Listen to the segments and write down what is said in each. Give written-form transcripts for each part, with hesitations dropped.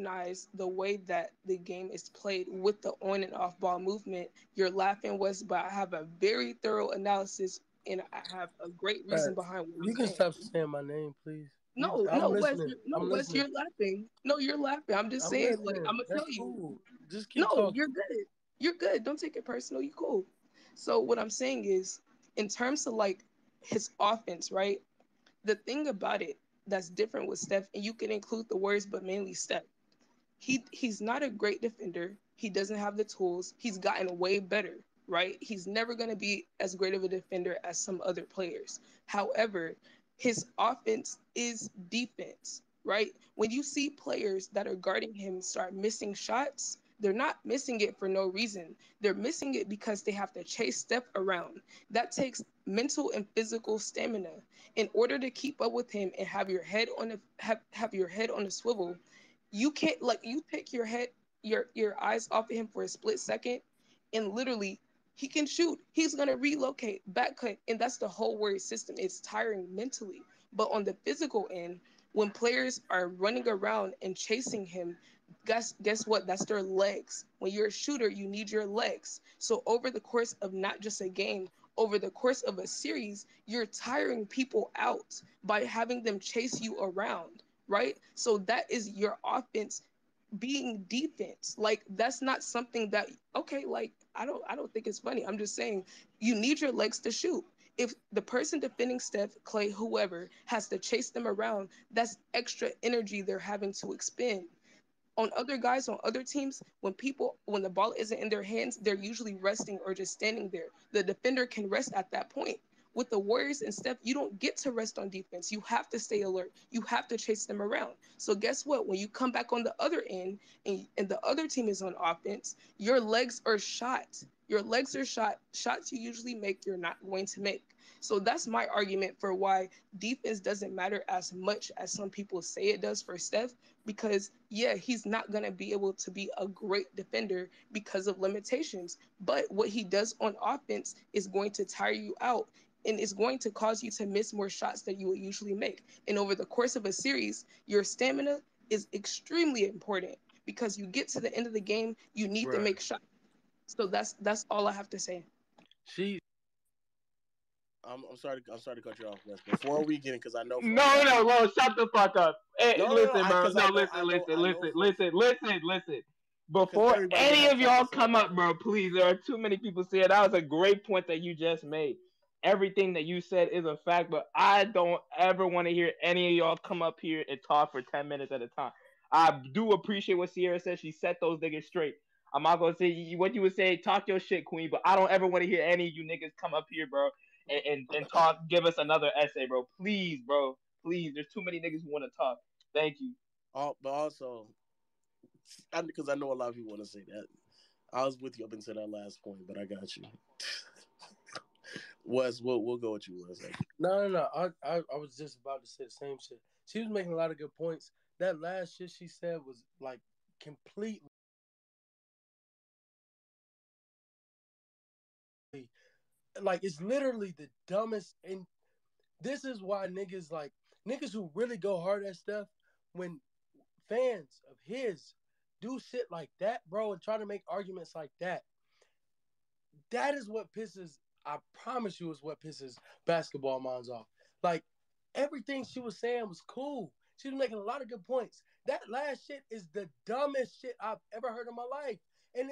recognize the way that the game is played with the on and off ball movement. You're laughing, Wes, but I have a very thorough analysis and I have a great reason Facts. behind what I'm You can saying. stop saying my name, please. No, I'm no, Wes, listening. no, I'm Wes, listening. you're laughing. No, you're laughing. I'm just I'm saying, like, I'm listening. gonna That's tell you. cool. Just keep No, talking. you're good. You're good. Don't take it personal. You cool. So what I'm saying is, in terms of like his offense, right? The thing about it that's different with Steph, and you can include the Warriors, but mainly Steph. He's not a great defender. He doesn't have the tools. He's gotten way better, right? He's never going to be as great of a defender as some other players. However, his offense is defense, right? When you see players that are guarding him start missing shots, they're not missing it for no reason. They're missing it because they have to chase Steph around. That takes mental and physical stamina. In order to keep up with him and have your head on a swivel, you can't, like, you take your eyes off of him for a split second, and literally he can shoot. He's gonna relocate, back cut, and that's the whole Warrior system. It's tiring mentally. But on the physical end, when players are running around and chasing him, guess what? That's their legs. When you're a shooter, you need your legs. So over the course of not just a game, over the course of a series, you're tiring people out by having them chase you around, right? So that is your offense being defense. Like, that's not something that, okay, like, I don't think it's funny. I'm just saying you need your legs to shoot. If the person defending Steph, Clay, whoever has to chase them around, that's extra energy they're having to expend. On other guys on other teams, when the ball isn't in their hands, they're usually resting or just standing there. The defender can rest at that point. With the Warriors and Steph, you don't get to rest on defense. You have to stay alert. You have to chase them around. So guess what? When you come back on the other end and the other team is on offense, your legs are shot. Your legs are shot. Shots you usually make, you're not going to make. So that's my argument for why defense doesn't matter as much as some people say it does for Steph, because yeah, he's not going to be able to be a great defender because of limitations, but what he does on offense is going to tire you out and is going to cause you to miss more shots than you would usually make. And over the course of a series, your stamina is extremely important because you get to the end of the game, you need to Right. make shots. So that's all I have to say. She. I'm sorry. I'm sorry to cut you off, Wes. Before we get in, because I know for a No, fact. no, no, shut the fuck up. Hey, No. listen, bro. Because I No, know. listen, listen, I know listen, for. listen, listen, listen. Because Before everybody gonna any have of something y'all to say come about up, that. bro, please, there are too many people saying that was a great point that you just made. Everything that you said is a fact, but I don't ever want to hear any of y'all come up here and talk for 10 minutes at a time. I do appreciate what Sierra said. She set those niggas straight. I'm not gonna say what you would say, talk your shit, Queen, but I don't ever want to hear any of you niggas come up here, bro, and talk, give us another essay, bro. Please, bro. Please. There's too many niggas who want to talk. Thank you. But also, because I know a lot of people want to say that. I was with you up until that last point, but I got you. Wes, we'll go with you, Wes. No, no, no. I was just about to say the same shit. She was making a lot of good points. That last shit she said was like completely, like, it's literally the dumbest. And this is why niggas who really go hard at stuff, when fans of his do shit like that, bro, and try to make arguments like that. That is what pisses. I promise you, is what pisses basketball minds off. Like, everything she was saying was cool. She was making a lot of good points. That last shit is the dumbest shit I've ever heard in my life, and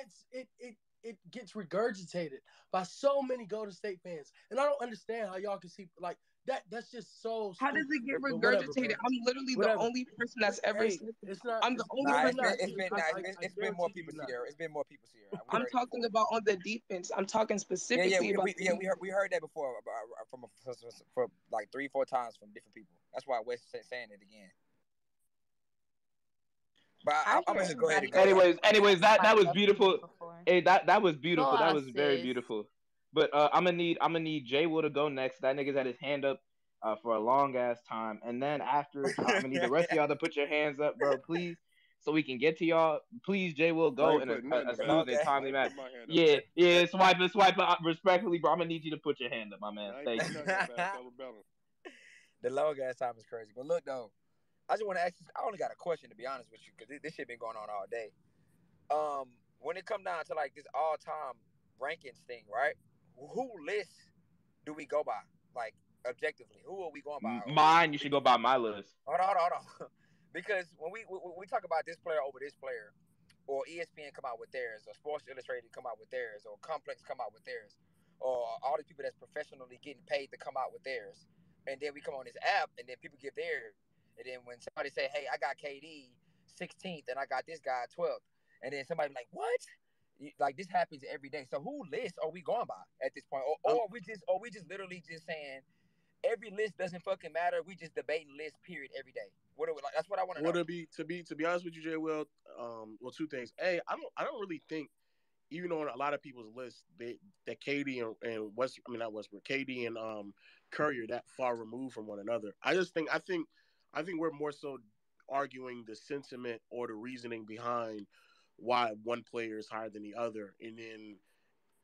it gets regurgitated by so many Golden State fans. And I don't understand how y'all can see like that. That's just so How does stupid it to get me. But whatever, regurgitated? bro. I'm literally the Whatever. only person that's ever Hey, said that. it's not. I'm the only No, Nah, you're person it's been not. that's it's ever been said nah, that. it's been more guarantee you, people, you're not. Sierra. It's been more people, Sierra. We I'm heard it talking before. about on the defense. I'm talking Yeah, yeah, specifically about the defense. we heard that before from for like 3-4 times from different people. That's why Wes saying it again. But I I'm hear gonna just go ahead and everybody go. say Anyways, that my was opinion beautiful. before. Hey, that was Go beautiful. That off, was very sis. beautiful. But I'm gonna need Jay Will to go next. That nigga's had his hand up for a long ass time. And then after, I'm gonna need the rest of y'all to put your hands up, bro, please, so we can get to y'all. Please, Jay Will, I go ain't in putting a nothing up. smooth and I timely ain't manner. putting my hand up. Yeah, yeah, swipe it respectfully, bro. I'm gonna need you to put your hand up, my man. I ain't Thank putting you. nothing up, Alabama. The long ass time is crazy. But look though. I just want to ask. I only got a question to be honest with you because this shit been going on all day. When it come down to like this all-time rankings thing, right? Who list do we go by? Like objectively, who are we going by? Mine, you should go by my list. Hold on. Because when we talk about this player over this player, or ESPN come out with theirs, or Sports Illustrated come out with theirs, or Complex come out with theirs, or all these people that's professionally getting paid to come out with theirs, and then we come on this app, and then people give theirs, and then when somebody say, "Hey, I got KD 16th, and I got this guy 12th," and then somebody be like, "What?" Like this happens every day. So who list are we going by at this point, or are we just literally just saying every list doesn't fucking matter? We just debating lists, period, every day. What are we, like? That's what I want to know. To be honest with you, Jay Will, well, two things. A, I don't really think, even on a lot of people's lists, that KD and West, I mean not Westbrook, KD and Curry are that far removed from one another. I think we're more so arguing the sentiment or the reasoning behind why one player is higher than the other, and then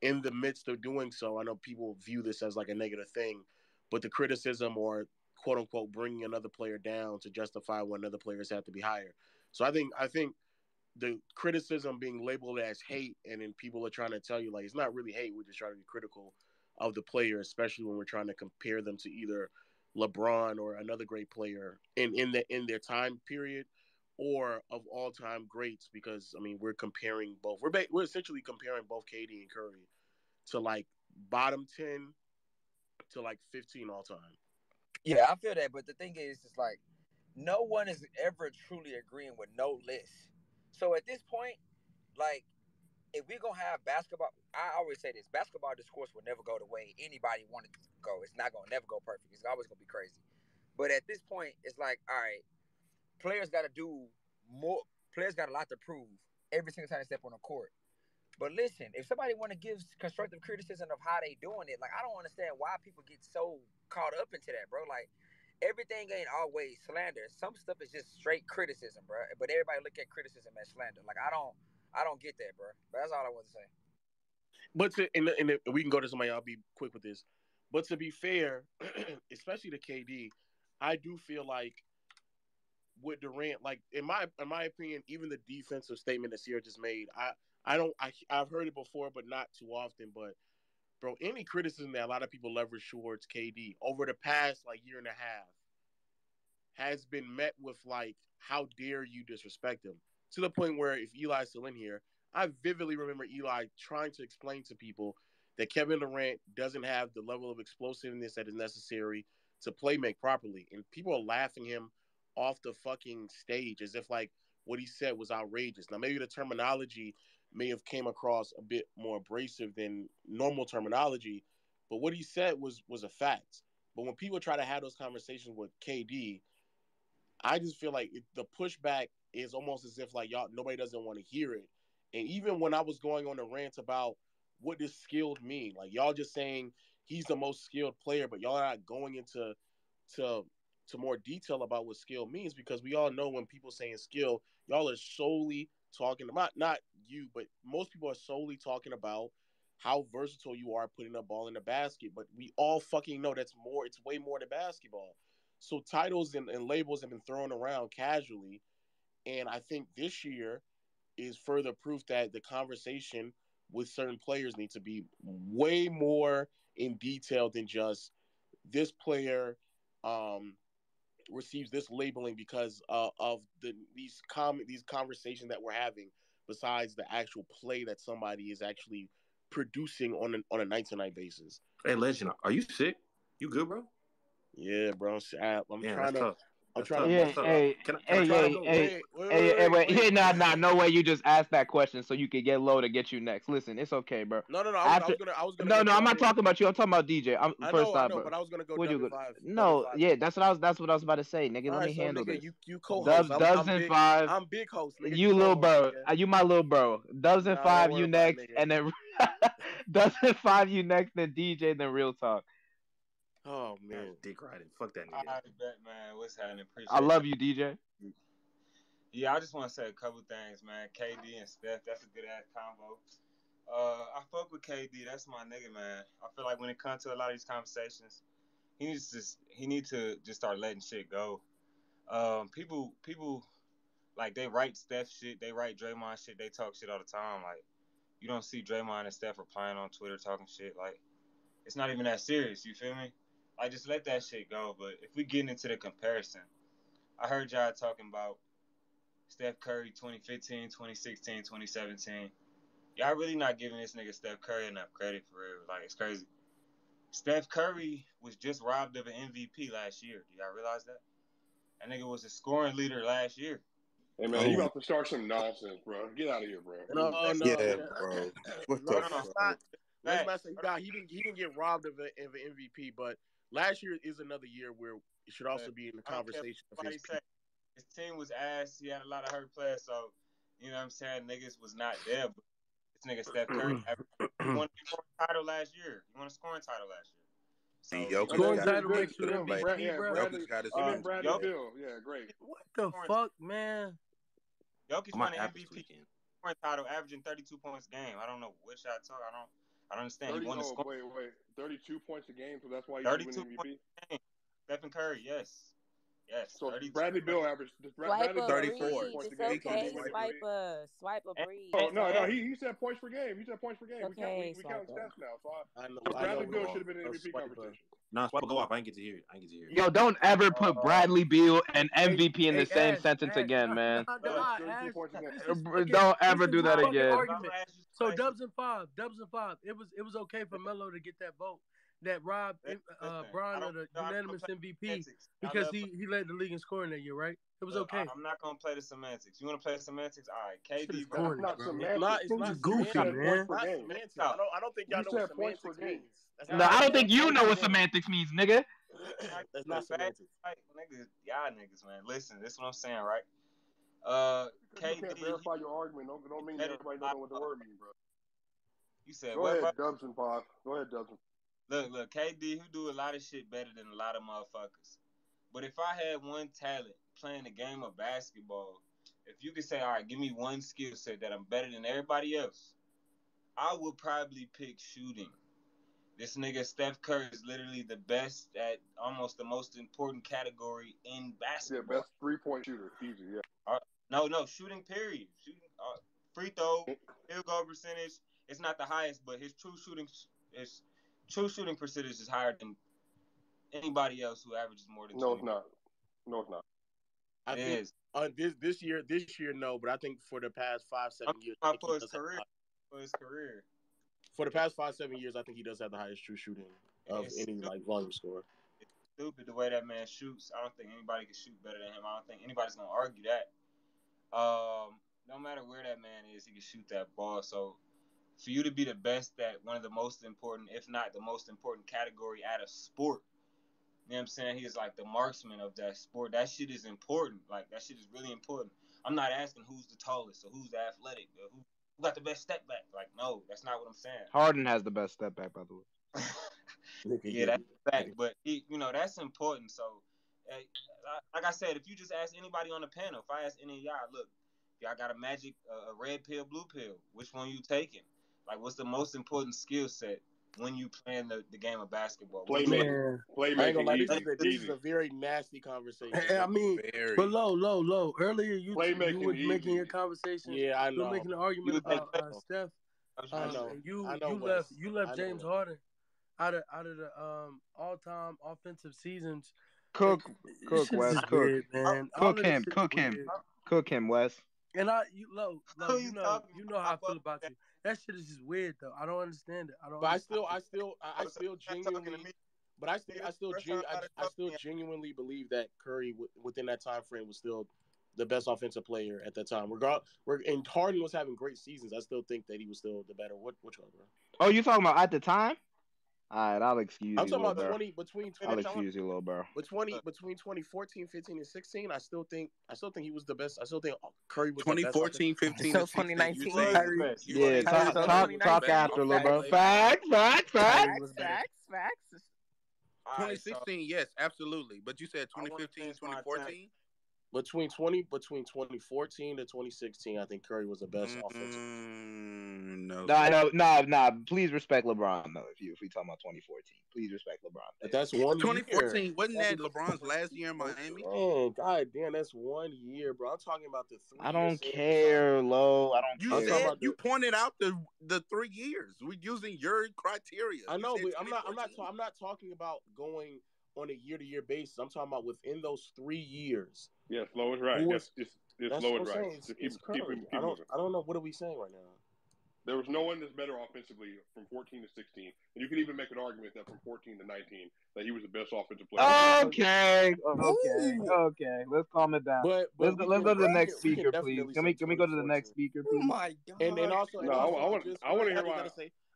in the midst of doing so, I know people view this as like a negative thing, but the criticism or quote unquote bringing another player down to justify when another players have to be higher. So I think the criticism being labeled as hate, and then people are trying to tell you like it's not really hate. We're just trying to be critical of the player, especially when we're trying to compare them to either LeBron or another great player in their time period, or of all time greats. Because I mean, we're comparing both. We're essentially comparing both KD and Curry to like bottom 10 to like 15 all time. Yeah, I feel that, but the thing is, it's like no one is ever truly agreeing with no list. So at this point, like if we're gonna have basketball, I always say this: basketball discourse will never go the way anybody wanted to go. It's not gonna never go perfect. It's always gonna be crazy. But at this point, it's like, all right, players got to do more. Players got a lot to prove every single time they step on the court. But listen, if somebody want to give constructive criticism of how they doing it, like I don't understand why people get so caught up into that, bro. Like everything ain't always slander. Some stuff is just straight criticism, bro. But everybody look at criticism as slander. Like I don't get that, bro. But that's all I want to say. But we can go to somebody. I'll be quick with this. But to be fair, especially to KD, I do feel like with Durant, like in my opinion, even the defensive statement that Sierra just made, I've heard it before, but not too often. But bro, any criticism that a lot of people leverage towards KD over the past like year and a half has been met with like, how dare you disrespect him? To the point where if Eli's still in here, I vividly remember Eli trying to explain to people that Kevin Durant doesn't have the level of explosiveness that is necessary to play make properly. And people are laughing him off the fucking stage as if like what he said was outrageous. Now maybe the terminology may have came across a bit more abrasive than normal terminology, but what he said was a fact. But when people try to have those conversations with KD, I just feel like the pushback is almost as if like y'all nobody doesn't want to hear it. And even when I was going on a rant about what does skilled mean, like y'all just saying he's the most skilled player, but y'all are not going into to to more detail about what skill means, because we all know when people saying skill, y'all are solely talking about, not you, but most people are solely talking about how versatile you are putting a ball in the basket. But we all fucking know that's more. It's way more than basketball. So titles and labels have been thrown around casually, and I think this year is further proof that the conversation with certain players needs to be way more in detail than just this player um, receives this labeling because of these conversations that we're having. Besides the actual play that somebody is actually producing on a night to night basis. Hey, Legend, are you sick? You good, bro? Yeah, bro. I'm Yeah, trying that's to. tough. I'm That's trying tough. to Yeah, That's make tough. sure. hey, Can I'm I hey, can trying I to hey, go? go. hey, Wait, wait, hey, hey, wait, wait. wait, Yeah, wait. nah, no way. You just asked that question so you could get low to get you next. Listen, it's okay, bro. No, no, no. After, I was gonna no, go no, I'm not double. talking about you. I'm talking about DJ. I'm first I off, know, bro. but I was gonna go Would you double go? five, double No, five. yeah, that's what I was about to say, nigga. All Let right, me so handle nigga, this. you co-host. Dubs I'm in big. five. I'm big host, nigga. You You little co-host, bro. nigga. You my little bro. Dubs in Nah, don't five. worry You about it, next, nigga. and then Dubs in five. You next, then DJ, then real talk. Oh That's man. dick riding. Fuck that All nigga. right, bet, man. What's happening? I Appreciate love that. you, DJ. Yeah, I just want to say a couple things, man. KD and Steph, that's a good ass combo. I fuck with KD. That's my nigga, man. I feel like when it comes to a lot of these conversations, he needs to just start letting shit go. People like they write Steph shit, they write Draymond shit, they talk shit all the time. Like you don't see Draymond and Steph replying on Twitter talking shit. Like it's not even that serious. You feel me? Like just let that shit go. But if we get into the comparison, I heard y'all talking about Steph Curry 2015, 2016, 2017. Y'all really not giving this nigga Steph Curry enough credit for real. Like it's crazy. Steph Curry was just robbed of an MVP last year. Do y'all realize that? That nigga was a scoring leader last year. Hey man, you about to start some nonsense, bro. Get out of here, bro. No. Yeah, bro. What the fuck? Let's not say he didn't get robbed of an MVP, but last year is another year where it should also be in the conversation of his peak. His team was ass. He had a lot of hurt players, so you know what I'm saying. Niggas was not there, but this nigga Steph Curry won a scoring title last year. He won a scoring title last year. So Jokic got his Bradley Beal. Yeah, great. What the fuck, man? Jokic won an MVP scoring title, averaging 32 points a game. I don't know what y'all talk. I don't understand. He won the score. Wait. 32 points a game, so that's why you win MVP. Stephen Curry, yes. So Bradley Beal averaged 34. It's okay. Swipe a breeze. Oh no, he said points per game. He said points per game. Okay, we count stats now. So I know Bradley Beal should have been in MVP conversation. Nah, go off. I didn't get to hear it. Yo, don't ever put Bradley Beal and MVP in the same sentence again, man. Don't ever do that again. So Dubs and five. It was okay for Melo to get that vote that robbed Bron of the unanimous MVP because he led the league in scoring that year, right? It was okay. I'm not gonna play the semantics. You want to play the semantics? All right, KD. Corny, not bro. semantics. It's not goofy, man. I don't think y'all know what semantics means. No, I don't think you know what semantics means, nigga. That's not semantics. Like, niggas, y'all niggas, man. Listen, this is what I'm saying, right? KD. You can't verify your argument. Don't mean everybody know what the word means, bro. You said Go ahead, Dubs and five. Go ahead, Dubs. Look, KD, who do a lot of shit better than a lot of motherfuckers. But if I had one talent playing the game of basketball, if you could say, all right, give me one skill set that I'm better than everybody else, I would probably pick shooting. This nigga Steph Curry is literally the best at almost the most important category in basketball. Yeah, best 3-point shooter, easy. Yeah. No, shooting. Period. Shooting, free throw, field goal percentage. It's not the highest, but his true shooting percentage is higher than anybody else who averages more than. No, it's not. I think this year, no, but I think for the past 5-7 years, for his career. For the past 5-7 years, I think he does have the highest true shooting of any volume scorer. It's stupid the way that man shoots. I don't think anybody can shoot better than him. I don't think anybody's gonna argue that. No matter where that man is, he can shoot that ball. So for you to be the best at one of the most important, if not the most important category at a sport, you know what I'm saying? He is like the marksman of that sport. That shit is important. Like, that shit is really important. I'm not asking who's the tallest or who's the athletic or who got the best step back. Like, no, that's not what I'm saying. Harden has the best step back, by the way. Yeah, that's fact. But, that's important. So, like I said, if you just ask anybody on the panel, if I ask any of y'all, look, if y'all got a magic, a red pill, blue pill, which one you taking? Like, what's the most important skill set when you playing the game of basketball? Playmaking. This is a very nasty conversation. I mean, but low. Earlier you were making your conversation. Yeah, I know. You were making an argument about Steph. I know. You left James Harden out of the all-time offensive seasons. Cook Wes. Cook him, Wes. And you know how I feel about you. That shit is just weird though. I don't understand it. I still genuinely believe that Curry within that time frame was still the best offensive player at that time. And Harden was having great seasons. I still think that he was still the better. Which one, bro? Oh, you talking about at the time? All right, I'll excuse you. I'm talking about I'll excuse you, little bro. Between 2014, 15, and 16, I still think he was the best. I still think Curry was 2014, 15, so 2019. Yeah, talk after, little bro. Facts. 2016, yes, absolutely. But you said 2015, 2014? between 2014 to 2016, I think Curry was the best offensive. No. Nah. Please respect LeBron though. If we talking about 2014, please respect LeBron. But that's 1 year. 2014 wasn't that LeBron's last year in Miami? Man, god damn, that's 1 year, bro. I'm talking about the 3 years. I don't care, Lo. I don't You care. said you pointed out the 3 years. We're using your criteria. I know, but I'm not talking about going on a year-to-year basis. I'm talking about within those 3 years. Yes, Lo is right. Yes, it's Lo is right. It's Curry. I don't know. What are we saying right now? There was no one that's better offensively from 14 to 16. And you can even make an argument that from 14 to 19 that he was the best offensive player. Okay. Let's calm it down. But let's go to the next speaker, please. Can we go to the next speaker, please? Oh my god. And also, I want to hear why.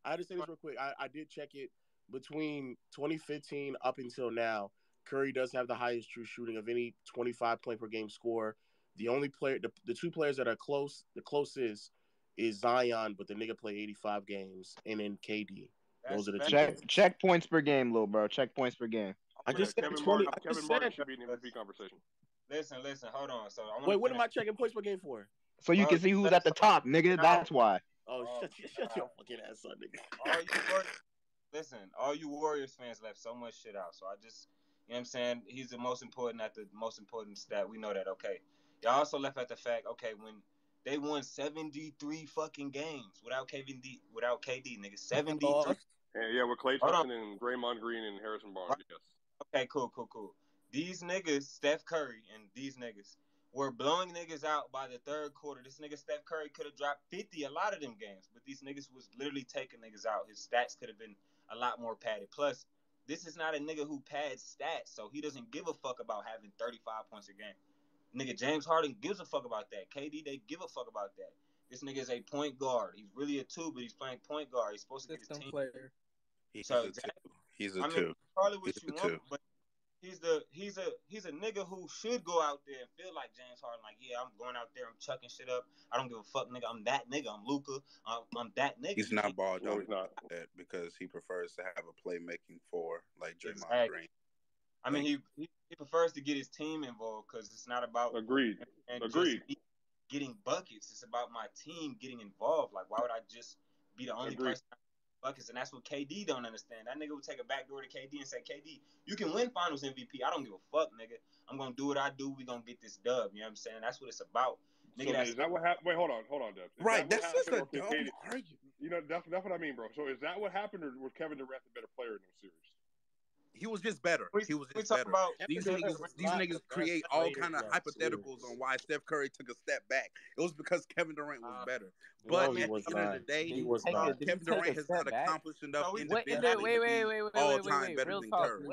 I had to say this real quick. I did check it. Between 2015 up until now, Curry does have the highest true shooting of any 25 point per game scorer. The only player, the two players that are close, the closest is Zion, but the nigga played 85 games, and then KD. Those are the two. Check points per game, little bro. Check points per game. I just said Kevin Martin should be in the MVP conversation. Listen, hold on. So what am I checking points per game for? So you can see who's at the top, nigga. That's why. Oh, shut your fucking ass up, nigga. All you Warriors fans left so much shit out. So I just, you know what I'm saying? He's the most important at the most important stat. We know that, okay. Y'all also left out the fact, okay, when they won 73 fucking games without KD, nigga. 73. Yeah, with Klay Thompson and Draymond Green and Harrison Barnes, yes. Okay, cool. These niggas, Steph Curry and these niggas, were blowing niggas out by the third quarter. This nigga Steph Curry could have dropped 50 a lot of them games, but these niggas was literally taking niggas out. His stats could have been a lot more padded. Plus, this is not a nigga who pads stats, so he doesn't give a fuck about having 35 points a game. Nigga, James Harden gives a fuck about that. KD, they give a fuck about that. This nigga is a point guard. He's really a 2, but he's playing point guard. He's supposed to get his team. Player. He's a 2. Probably what you want, but he's a nigga who should go out there and feel like James Harden. Like, yeah, I'm going out there, I'm chucking shit up. I don't give a fuck, nigga. I'm that nigga. I'm Luka. I'm that nigga. He's not ball dominant that because he prefers to have a playmaking four like Draymond Green. I mean, he prefers to get his team involved because it's not about Agreed. Getting buckets. It's about my team getting involved. Like, why would I just be the only person buckets? And that's what KD don't understand. That nigga would take a backdoor to KD and say, KD, you can win Finals MVP. I don't give a fuck, nigga. I'm gonna do what I do. We gonna get this dub. You know what I'm saying? That's what it's about. Nigga, so is that what happened? Wait, hold on, Deb. Right, that's just a dumb argument. You know, that's what I mean, bro. So is that what happened, or was Kevin Durant the better player in those series? He was just better. These niggas create all kind of hypotheticals on why Steph Curry took a step back. It was because Kevin Durant was better. But at the end of the day, Kevin Durant has not accomplished enough individually all time better than Curry.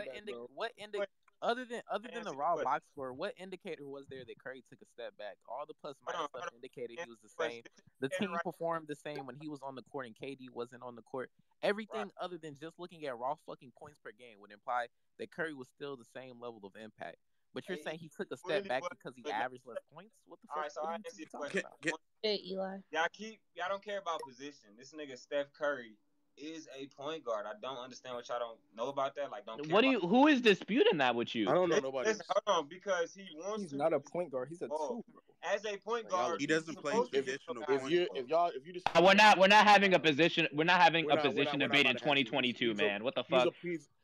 Other than the raw box score, what indicator was there that Curry took a step back? All the plus minus stuff indicated he was the same. The team performed the same when he was on the court and KD wasn't on the court. Everything other than just looking at raw fucking points per game would imply that Curry was still the same level of impact. But you're saying he took a step back because he averaged less points? What the fuck? All right, so I answer your question. Hey, Eli. Y'all don't care about position. This nigga Steph Curry is a point guard. I don't understand what y'all don't know about that. Like, don't care. Who is disputing that with you? I don't know nobody. Hold on, because he wants He's not a point guard. He's a 2, bro. As a point guard, he doesn't play traditional point. If you just we're not having a position. We're not having a position debate in 2022, man. What the fuck?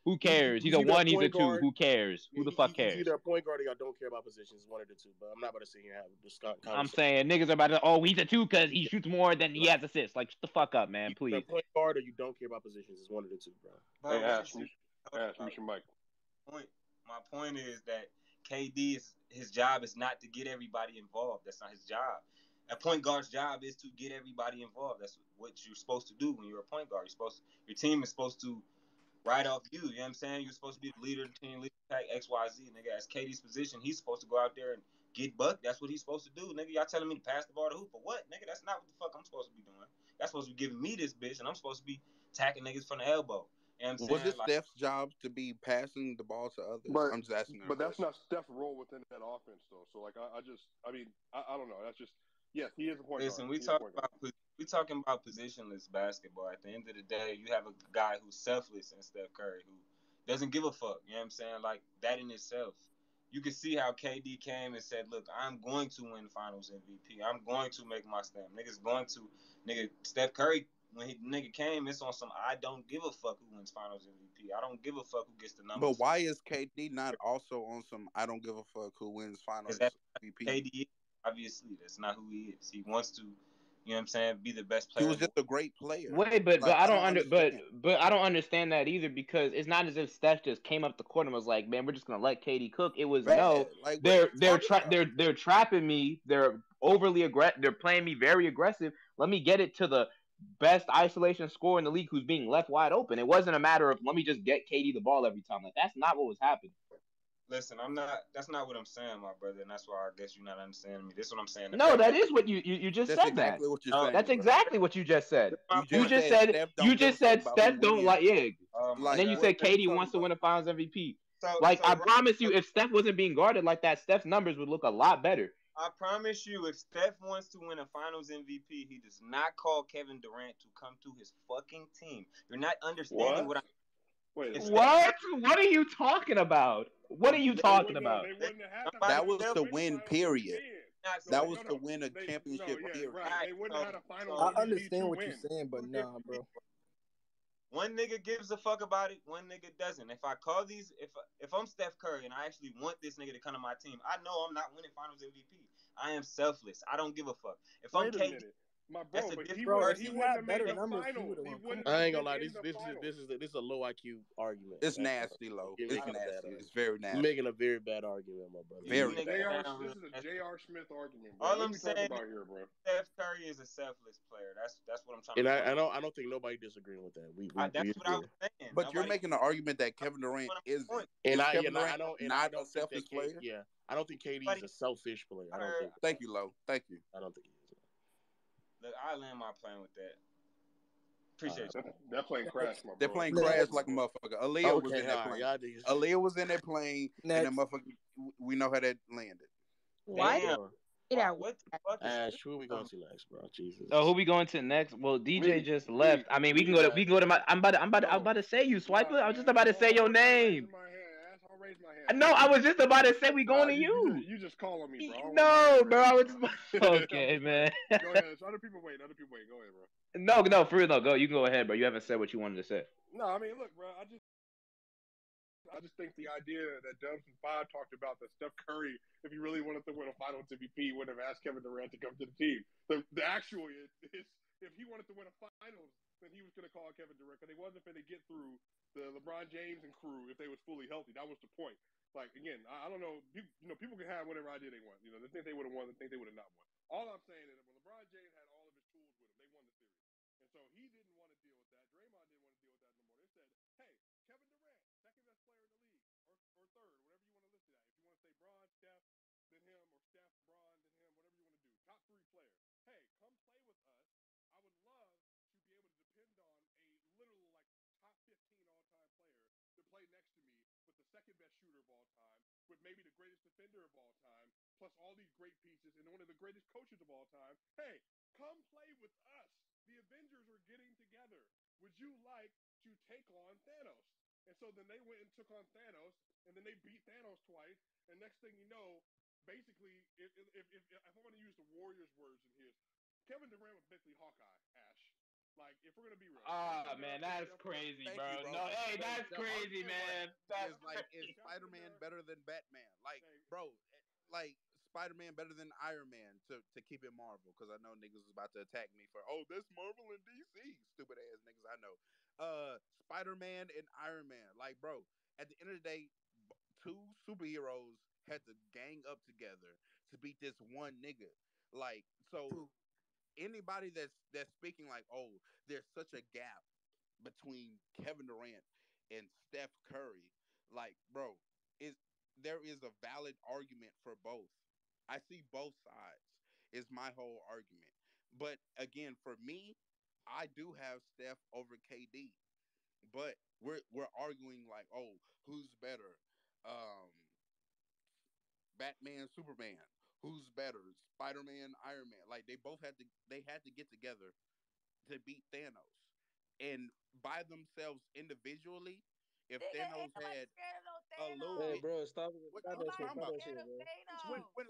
Who cares? He's a 1. He's a 2. Who cares? Who the fuck cares? He's either a point guard or y'all don't care about positions. 1 or the 2. But I'm not about to sit here and have this conversation. I'm saying niggas are about to. He's a 2 because he shoots more than he has assists. Like, shut the fuck up, man. Please. Either point guard or you don't care about positions. It's 1 or the 2, bro. Hey, Ash, Mr. Mike. My point is that KD his job is not to get everybody involved. That's not his job. A point guard's job is to get everybody involved. That's what you're supposed to do when you're a point guard. Your team is supposed to ride off you. You know what I'm saying? You're supposed to be the leader of the team, leader of X, Y, Z. Nigga, as KD's position, he's supposed to go out there and get bucked. That's what he's supposed to do. Nigga, y'all telling me to pass the ball to who? For what? Nigga, that's not what the fuck I'm supposed to be doing. Y'all supposed to be giving me this bitch, and I'm supposed to be attacking niggas from the elbow. You know what I'm saying? Was it Steph's job to be passing the ball to others? I'm just asking. But that's not Steph's role within that offense, though. So, like, I don't know. That's just, yes, he is a point guard. Listen, we talking about positionless basketball. At the end of the day, you have a guy who's selfless in Steph Curry who doesn't give a fuck. You know what I'm saying? Like, that in itself you can see how KD came and said, "Look, I'm going to win Finals MVP. I'm going to make my stamp. Nigga Steph Curry when nigga came, it's on some I don't give a fuck who wins Finals MVP. I don't give a fuck who gets the numbers." But why is KD not also on some I don't give a fuck who wins Finals MVP? KD, obviously, that's not who he is. He wants to, you know what I'm saying, be the best player. He was just a great player. Wait, but I don't but I don't understand that either, because it's not as if Steph just came up the court and was like, "Man, we're just gonna let KD cook." It was they're trapping me. They're overly aggressive. They're playing me very aggressive. Let me get it to the best isolation scorer in the league who's being left wide open. It wasn't a matter of let me just get KD the ball every time. Like, that's not what was happening. Listen, that's not what I'm saying, my brother, and that's why I guess you're not understanding me. This is what I'm saying. No, that is what you just said. Exactly what you're saying. That's exactly what you just said. You just said Steph don't like and then you said KD wants to win a Finals MVP. I promise you, if Steph wasn't being guarded like that, Steph's numbers would look a lot better. I promise you, if Steph wants to win a Finals MVP, he does not call Kevin Durant to come to his fucking team. You're not understanding what I'm. Wait, what? What are you talking about? What are you talking about? That was to win, period. That was to win a championship, period. Right. They wouldn't have had a final. I understand what you're saying, but nah, bro. One nigga gives a fuck about it. One nigga doesn't. If I call these, if I'm Steph Curry and I actually want this nigga to come to my team, I know I'm not winning Finals MVP. I am selfish. I don't give a fuck. If I'm KD, my bro, but he had better numbers. I ain't gonna lie. This is a low IQ argument. It's nasty, low. It's nasty. It's very nasty. You're making a very bad argument, my brother. Very bad. This is a J.R. Smith argument, bro. All I'm saying about here, bro. Steph Curry is a selfless player. That's what I'm trying to say. And I don't think nobody disagreeing with that. That's what I was saying. But you're making the argument that Kevin Durant is not a selfish player. Yeah, I don't think KD is a selfish player. I don't think. Thank you, Lo. Thank you. I don't think he is. Look, I land my plane with that. Appreciate you. They're playing Crash, my bro. They're playing Crash like a motherfucker. Aaliyah was in that plane. Aaliyah was in that plane, and that motherfucker, we know how that landed. Why? What the fuck is Ash, who are we going to next, bro? Jesus. Oh, who we going to next? Well, DJ just left. I mean, we can go to my. I'm about to say you, Swiper. I was just about to say your name. No, I was just about to say we going to you. You just call on me, bro. No, bro. I was okay, man. Go ahead. Other people wait. Go ahead, No, bro. for real though. Go. You can go ahead, bro. You haven't said what you wanted to say. No, I mean, look, bro. I just think the idea that Dubs and Five talked about that Steph Curry, if he really wanted to win a Finals MVP, would have asked Kevin Durant to come to the team. The actual is if he wanted to win a Finals, then he was going to call Kevin Durant, because they wasn't going to get through the LeBron James and crew if they was fully healthy. That was the point. Like, again, I don't know. People can have whatever idea they want. They think they would have won. They think they would have not won. All I'm saying is that when LeBron James had all of his tools with him, they won the series. And so he didn't want to deal with that. Draymond didn't want to deal with that no more. They said, hey, Kevin Durant, second best player in the league, or third, whatever you want to list it at. If you want to say Bron, Steph, then him, or Steph, Bron, then him, whatever you want to do. Top three player. Hey, come play with us. I would love to be able to depend on a literal, top 15 all-time player to play next to me with the second best shooter of all time, with maybe the greatest defender of all time, plus all these great pieces, and one of the greatest coaches of all time. Hey, come play with us. The Avengers are getting together. Would you like to take on Thanos? And so then they went and took on Thanos, and then they beat Thanos twice. And next thing you know, basically, if I want to use the Warriors' words in his, Kevin Durant was basically Hawkeye, Ash. Like, if we're gonna be real. Man, that's crazy, bro. No, hey, that's crazy, man. Is Spider-Man better than Batman? Like, bro, Spider-Man better than Iron Man to keep it Marvel, because I know niggas is about to attack me for that's Marvel and DC. Stupid ass niggas, I know. Spider-Man and Iron Man, like, bro, at the end of the day, two superheroes had to gang up together to beat this one nigga. Like, so anybody that's speaking like, oh, there's such a gap between Kevin Durant and Steph Curry, like, bro, there is a valid argument for both. I see both sides, is my whole argument. But again, for me, I do have Steph over KD. But we're arguing like, oh, who's better? Batman, Superman. Who's better? Spider-Man, Iron Man. Like, they had to get together to beat Thanos. And by themselves individually, if Thanos had little Hey, bit. bro, stop What that you shit. talking Stop about? that shit, bro. When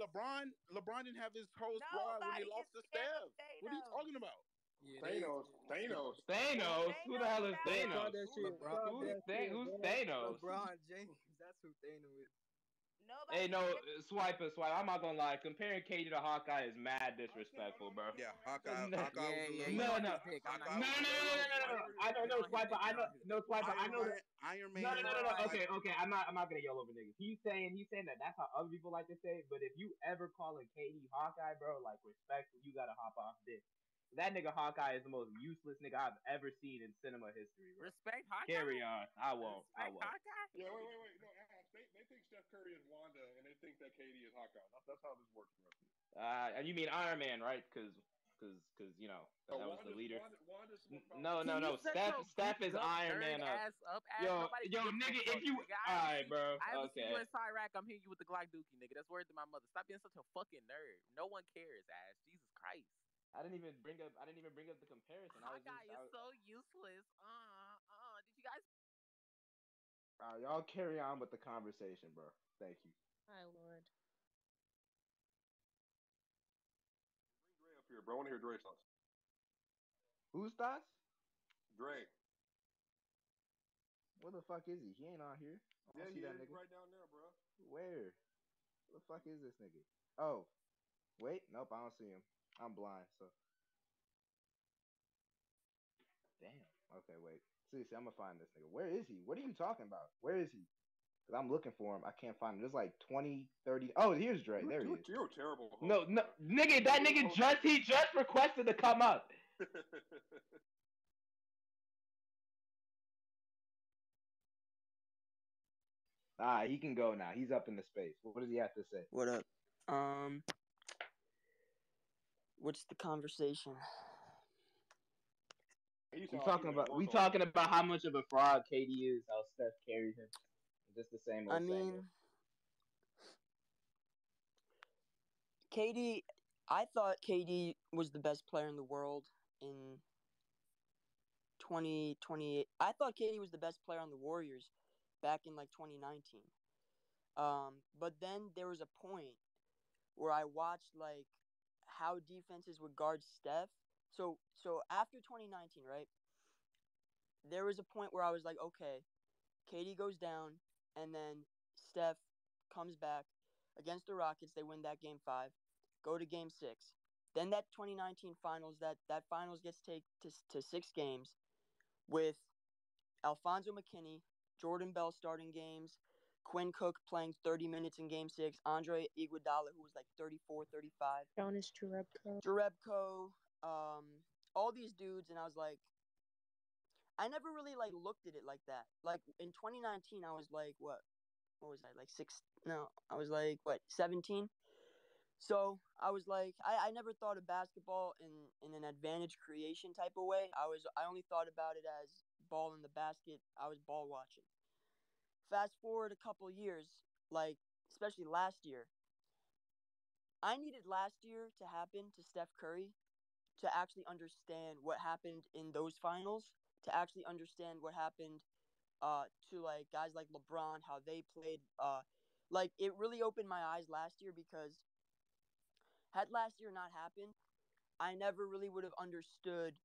LeBron didn't have his whole squad when he lost to Steph. What are you talking about? Yeah, Thanos. Who the hell is Bro, stop Thanos? that shit. Stop that shit, Who's bro. Thanos? LeBron James. That's who Thanos is. Hey, no, swipe. I'm not gonna lie. Comparing KD to Hawkeye is mad disrespectful, bro. Yeah, Hawkeye No, was a little. no. Hawkeye was a little. I don't know, swipe. I know, swipe. I know. Iron No. Man. Okay. I'm not gonna yell over niggas. He's saying that that's how other people like to say it. But if you ever call a KD Hawkeye, bro, like respectful, you gotta hop off this. That nigga Hawkeye is the most useless nigga I've ever seen in cinema history, bro. Respect Hawkeye. Carry on. I won't. Hawkeye. Yeah, wait. No, Ash, they think Steph Curry is Wanda, and they think that KD is Hawkeye. That's how this works, bro. And you mean Iron Man, right? Because you know that was the leader. No. Steph is Iron Man up. Yo, nigga, if you alright, bro. I ever see Okay. you in Cyrac, I'm hitting you with the Glock Dookie, nigga. That's word to my mother. Stop being such a fucking nerd. No one cares, Ash. Jesus Christ. I didn't even bring up the comparison. Hawkeye is so useless. Did you guys? Y'all carry on with the conversation, bro. Thank you. My lord. Bring Dre up here, bro. I want to hear Dre's thoughts. Whose thoughts? Dre. Where the fuck is he? He ain't on here. I don't see that nigga. Right down there, bro. Where? Where the fuck is this nigga? Oh, wait. Nope, I don't see him. I'm blind, so. Damn. Okay, wait. See, I'm gonna find this nigga. Where is he? What are you talking about? Where is he? Because I'm looking for him. I can't find him. There's like 20, 30. Oh, here's Dre. There he is. You're terrible. No, nigga, that nigga he just requested to come up. He can go now. He's up in the space. What does he have to say? What up? What's the conversation? We talking about how much of a fraud KD is, how Steph carried him. Just the same old KD, I thought KD was the best player in the world in 2028. I thought KD was the best player on the Warriors back in like 2019. But then there was a point where I watched like how defenses would guard Steph. So after 2019, right? There was a point where I was like, okay, KD goes down, and then Steph comes back against the Rockets. They win that game 5, go to game 6. Then that 2019 finals, that finals gets taken to 6 games with Alfonso McKinney, Jordan Bell starting games, Quinn Cook playing 30 minutes in game 6, Andre Iguodala, who was like 34, 35. Jonas Jerebko, all these dudes, and I was like, I never really like looked at it like that. Like in 2019, I was like, what was I, like 6? No, I was like, what, 17? So I was like, I never thought of basketball in an advantage creation type of way. I only thought about it as ball in the basket. I was ball watching. Fast forward a couple years, like especially last year. I needed last year to happen to Steph Curry to actually understand what happened in those finals, to actually understand what happened to like guys like LeBron, how they played. Like it really opened my eyes last year, because had last year not happened, I never really would have understood